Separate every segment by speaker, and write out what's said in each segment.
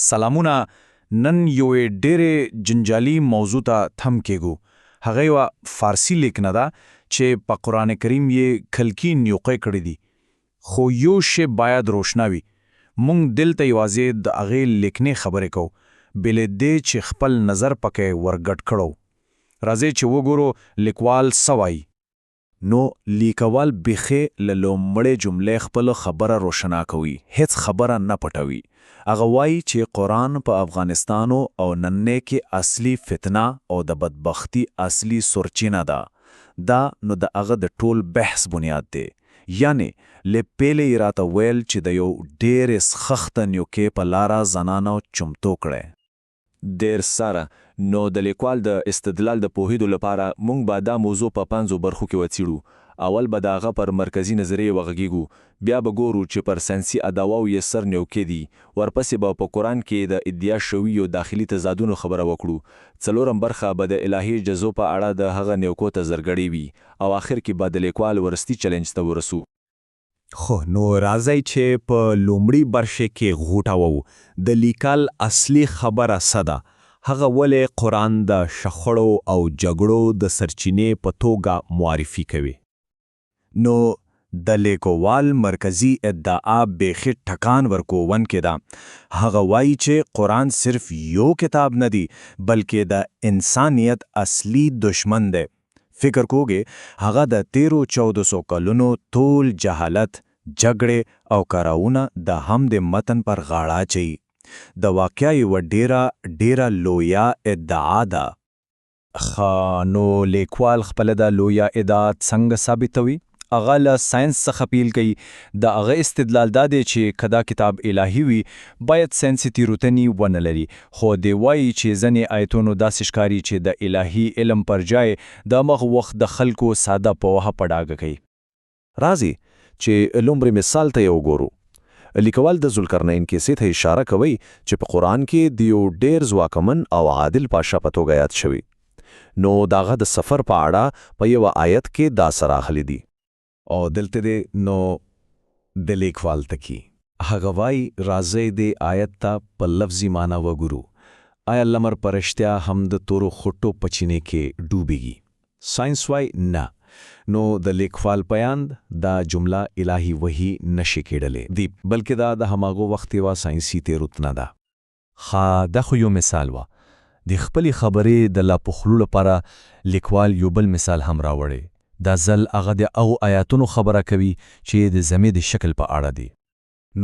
Speaker 1: سلامونه. نن یوې ډېرې جنجالي موضوع ته تم کېږو. هغه یوه فارسي لیکنه ده چې په قرآن کریم یې کلکي نیوقې کړې دي. خو یو شی باید روښانه وي. موږ دلته یوازې د هغې لیکنې خبرې کوو، بلې دې چې خپل نظر پکې ورګډ کړو. راځئ چې وګورو لیکوال څه وایي. نو لیکوال بیخي له لومړۍ جملې خپل خبره روښانه کوي، هیڅ خبره نه پټوي. هغه وایي چې قرآن په افغانستان او نننۍ کې اصلي فتنه او د بدبختی اصلي سرچینه ده. دا نو د هغه د ټول بحث بنیاد دی. یعنی له پیلې راته ویل چې د یو ډېرې سخته نیوکې په لاره زنانو چمتو کړی.
Speaker 2: ډېر سره. نو د لیکوال د استدلال د پوهېدو لپاره موږ به دا موضوع په 5 برخو کې وڅېړو. اول به د هغه پر مرکزي نظریې وغږیږو، بیا به ګورو چې پر ساینسي ادعاوو یې سر نیوکې دي، ورپسې به په قرآن کې د ادعا شویو داخلي تضادونو خبره وکړو، څلورم برخه به د الهي جزو په اړه د هغه نیوکو ته زرګړې وي، او آخر کې به د لیکوال ورستي چلنج ته ورسو.
Speaker 3: خو نو راځئ چې په لومړي برخه کې غوټه وو. د لیکل اصلي خبره څه ده؟ هغه ولې قرآن د شخړو او جګړو د سرچینې په توګه معرفي کوي؟
Speaker 1: نو د لیکوال مرکزی ادعا بیخي ټکان ورکوونکې ده. هغه وایي چې قرآن صرف یو کتاب نه دی، بلکې د انسانیت اصلي دشمن دی. فکر کوږې هغه د 1300-1400 کلونو ټول جهالت، جګړې او کراونه د هم د متن پر غاړه اچوي. د واقعي و ډیره لویا ادعا ده.
Speaker 3: نو لیکوال خپل د لویا ادعا څنګه ثابتوي؟ هغه له ساينس څخه پیل کوي. د هغه استدلال دا دی چې کدا کتاب الهي وي باید ساينسي تیروتنې ونه لري، خو دی وایي چې ځینې آیتونو داسې ښکاري چې د الهي علم پر ځای د مغ وخت د خلکو ساده پوهه په ډاګه کوي.
Speaker 4: راځي چې لومړی مثال ته یې وګورو. لیکوال د ذوالقرنین کیسې ته اشاره کوي چې په قرآن کې د یو ډېر ځواکمن او عادل پاشا په توګه یاد شوی. نو داغه د سفر په اړه په یو آیت کې دا سره راغلي دي.
Speaker 3: او دلته دی نو د لیکوال تکی هغه وایي راځئ د آیت ته په لفظي معنی وګورو. آیا لمر پرشتیا هم د تورو خټو په چینې کې ډوبېږي؟ ساينس وایي نه. نو د لیکوال پیاند دا جمله الهی وحی نشي کېدلی دی، بلکې دا د هماغو وخت یوه ساینسي تیروتنه ده. دا خو یو مثال و. د خپلې خبرې د لا پخلو لپاره لیکوال یو بل مثال هم راوړی. دا ځل هغه د هغو آیاتونو خبره کوي چې د زمې د شکل په اړه دي.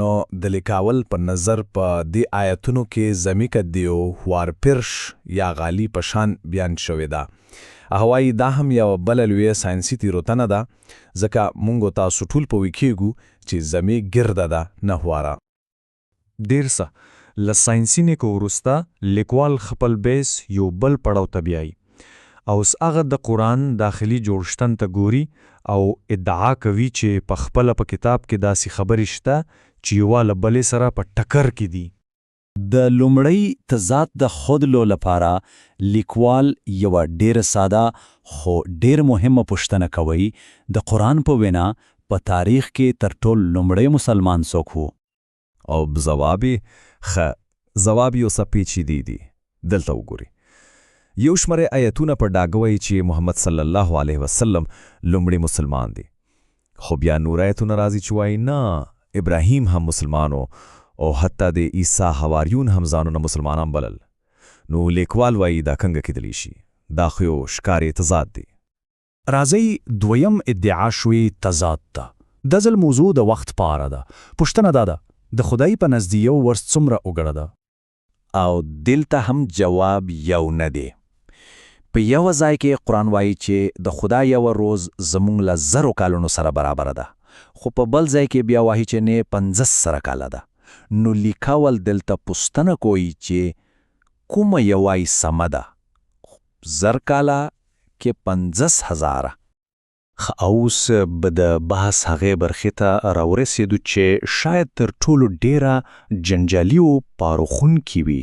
Speaker 1: نو د لیکوال په نظر په دې آیاتونو کې زمې که د یو وارپرش یا غالي په شان بیان شوې ده. هغه وایي دا هم یو بله لویه ساینسي تیروتنه ده، ځکه موږ تاسو ټول پوه کېږو چې زمې ګرده ده، نه هواره.
Speaker 5: ډېر څه له ساینسي نیکو وروسته لیکوال خپل بیس یو بل پړاو ته بیایي، او اوس هغه د قرآن داخلي جوړښتن ته ګوري او ادعا کوي چې په خپله په کتاب کې داسې خبرې شته چې یوه له بلې سره په ټکر کې دي.
Speaker 3: د لومړی تضاد د خودلو لپاره لیکوال یوه ډېره ساده خو ډېر مهمه پوښتنه کوي. د قرآن په وینا په تاریخ کې تر ټول لومړی مسلمان څوک و؟
Speaker 4: او ځواب یې اوسه پیچیدې دي. دلته وګورئ. یو شمېر آیتونه په ډاګه وایي چې محمد صلی الله علیه وسلم لومړی مسلمان دی. خو بیا نور آیتونه راځي چې وایي نه، ابراهیم هم مسلمانو او حتی د عیسی حواریون هم ځانونه مسلمانان بلل. نو لیکوال وایي دا څنګه کېدلی شي؟ دا خو یو ښکاري تضاد دی.
Speaker 1: راځئ دویم ادعا شوی تضاد ته. د ځل موضوع د وخت په اړه ده. پوښتنه دا ده د خدای په نزد یو ورځ څومره اوږده ده؟
Speaker 3: او دلته هم جواب یو نه دی. په یو ځای کې قرآن وایي چې د خدای یو ورځ زموږ له 1000 کالونو سره برابر ده، خو په بل ځای کې بیا وایي چې نه 50 کاله ده. نو لیکوال دلته پوښتنه کوي چې کومه یوای سمه ده، 1000 کاله کې 50,000؟
Speaker 6: اوس به د بحث هغې برخې ته راورسېدو چې شاید تر ټولو ډیره جنجالي او پاروخونکې وي.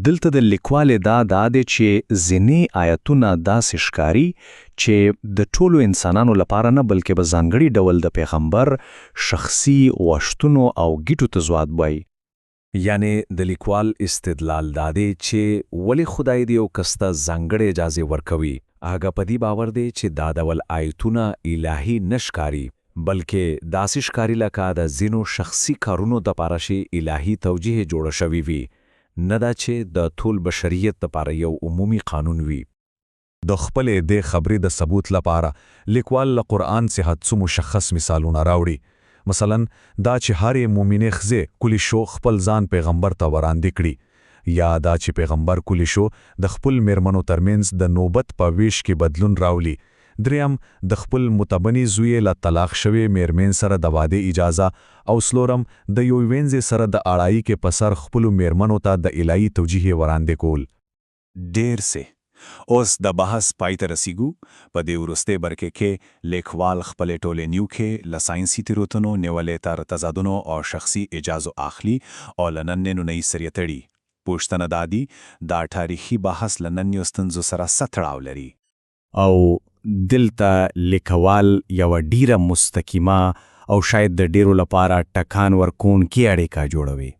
Speaker 3: دلته د لیکوال دا دی چې ځینې آیتونه داسې ښکاري چې د ټولو انسانانو لپاره نه، بلکې په ځانګړي ډول د پیغمبر شخصي غوښتنو او ګټو تضاد وایي. یعنی د لیکوال استدلال دادی چې ولی خدای دی او کسته ځانګړې اجازه ورکوي هغه په دې باور دی چې دا ډول آیتونه الهي نشکاری بلکې داسې ښکاري لکه د ځینو شخصي کارونو دپاره چې الهي توجیه جوړه شوې وي نه دا چې د ټول بشریت دپاره یو عمومي قانون وي.
Speaker 5: د خپلې دې خبرې د ثبوت لپاره لیکوال له قرآن څخه څو مشخص مثالونه راوړي. مثلا دا چې هرې مومنې ښځې کولی شو خپل ځان پیغمبر ته وړاندې کړي، یا دا چې پیغمبر کولی شو د خپل میرمنو ترمنځ د نوبت په ویش کې بدلون راولي. دریم د خپل متبني زوی له طلاق شوی میرمن سره د واده اجازه، او څلورم د یو وینځ سره د اړایي کې په سر خپلو میرمنو ته د الهي توجیه وړاندې کول.
Speaker 1: ډیر سه اوس د بحث پای ته رسیږو. په دې وروستۍ برخه کې لیکوال خپلې ټولنیو کې له ساینسي تېروتنو نیولې تر تضادونو او شخصي اجازو اخلي او له نننۍ سره تړي. پوښتنه دا دي دا تاریخي بحث له نننیو ستونزو سره څه تړاو لري؟
Speaker 6: او دلته لیکوال یوه ډیره مستقیمه او شاید د ډیرو لپاره ټکان ورکوونکې اړیکه جوړوي.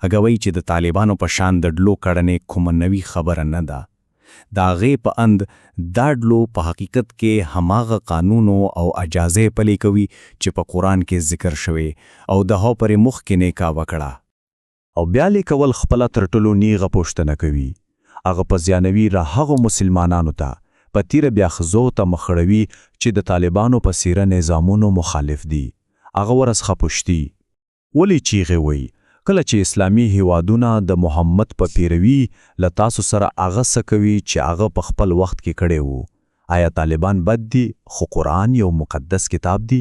Speaker 6: هغه وایي چې د طالبانو په شان د ډلو کړنې کومه نوې خبره نه ده. د هغې په اند دا ډلو په حقیقت کې هماغه قانونو او اجازې پلي کوي چې په قرآن کې ذکر شوی او د هغو پرې مخکې نیکه وکړه.
Speaker 2: او بیا لیکول خپله تر ټولو نیغه پوښتنه کوي. هغه په زیانوي را هغو مسلمانانو ته په تیره بیا ښځو ته مخړوي چې د طالبانو په څیره نظامونو مخالف دي. هغه ورڅخه پوښتي ولې چیغې وایي کله چې اسلامي هیوادونه د محمد په پیروي له تاسو سره هغه څه کوي چې هغه په خپل وخت کې کړی وو؟ آیا طالبان بد دي خو قرآن یو مقدس کتاب دی؟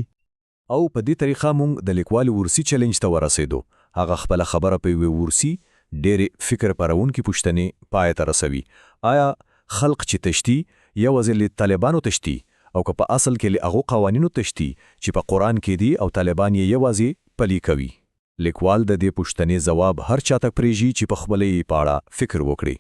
Speaker 3: او په دې طریقه موږ د لیکوال ورسی چیلنج ته ورسېدو. هغه خپله خبره په یوې ورسی ډېرې فکر پارونکې پوښتنې پای ته رسوي. آیا خلق چې تشتي یوازې له طالبانو تشتي او که په اصل کې له هغو قوانینو تشتي چې په قرآن کې دي او طالبان یې یوازې پلي کوي؟ لیکوال د دې پوښتنې ځواب هر چاته پرېږي چې په خپله یې په اړه فکر وکړي.